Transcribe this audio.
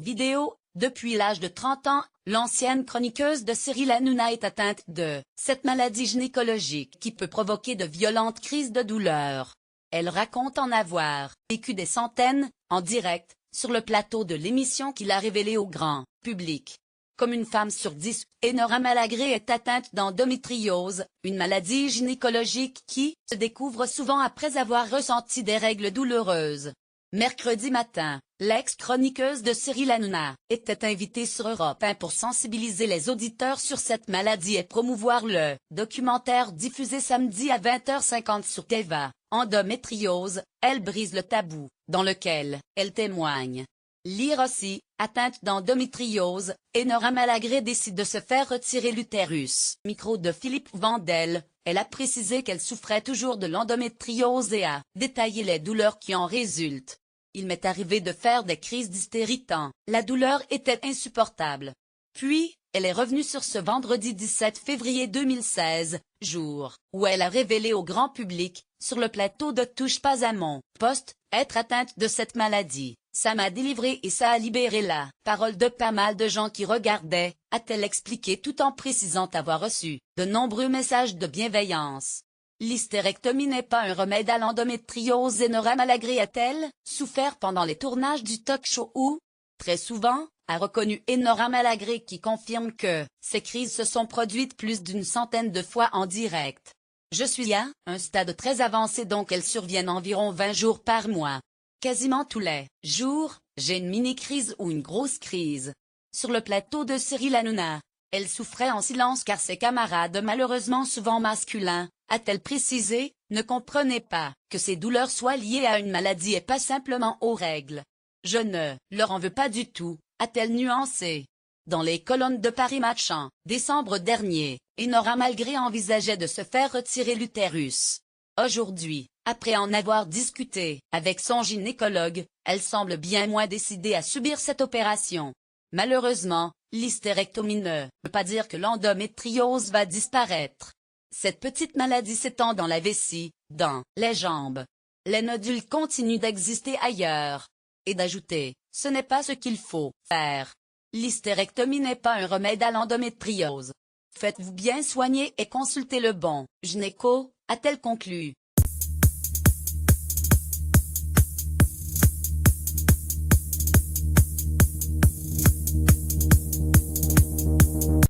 Vidéo. Depuis l'âge de 30 ans, l'ancienne chroniqueuse de Cyril Hanouna est atteinte de cette maladie gynécologique qui peut provoquer de violentes crises de douleur. Elle raconte en avoir vécu des centaines, en direct, sur le plateau de l'émission qu'il a révélé au grand public. Comme une femme sur 10, Enora Malagré est atteinte d'endométriose, une maladie gynécologique qui se découvre souvent après avoir ressenti des règles douloureuses. Mercredi matin, l'ex-chroniqueuse de Cyril Hanouna était invitée sur Europe 1 pour sensibiliser les auditeurs sur cette maladie et promouvoir le documentaire diffusé samedi à 20h50 sur Teva, Endométriose, elle brise le tabou, dans lequel elle témoigne. Lire aussi, atteinte d'endométriose, Enora Malagré décide de se faire retirer l'utérus. Micro de Philippe Vandel, elle a précisé qu'elle souffrait toujours de l'endométriose et a détaillé les douleurs qui en résultent. Il m'est arrivé de faire des crises d'hystérie tant la douleur était insupportable. Puis, elle est revenue sur ce vendredi 17 février 2016, jour où elle a révélé au grand public, sur le plateau de Touche pas à mon poste, être atteinte de cette maladie. Ça m'a délivré et ça a libéré la parole de pas mal de gens qui regardaient, a-t-elle expliqué tout en précisant avoir reçu de nombreux messages de bienveillance. L'hystérectomie n'est pas un remède à l'endométriose. Enora Malagré a-t-elle souffert pendant les tournages du talk-show ou très souvent, a reconnu Enora Malagré qui confirme que ces crises se sont produites plus d'une centaine de fois en direct. Je suis à un stade très avancé donc elles surviennent environ 20 jours par mois. Quasiment tous les jours, j'ai une mini-crise ou une grosse crise. Sur le plateau de Cyril Hanouna, elle souffrait en silence car ses camarades malheureusement souvent masculins, a-t-elle précisé, ne comprenaient pas que ces douleurs soient liées à une maladie et pas simplement aux règles. Je ne leur en veux pas du tout, a-t-elle nuancé. Dans les colonnes de Paris Match en décembre dernier, Enora Malagré envisageait de se faire retirer l'utérus. Aujourd'hui, après en avoir discuté avec son gynécologue, elle semble bien moins décidée à subir cette opération. Malheureusement, l'hystérectomie ne veut pas dire que l'endométriose va disparaître. Cette petite maladie s'étend dans la vessie, dans les jambes. Les nodules continuent d'exister ailleurs. Et d'ajouter, ce n'est pas ce qu'il faut faire. L'hystérectomie n'est pas un remède à l'endométriose. Faites-vous bien soigner et consultez le bon gynéco, a-t-elle conclu.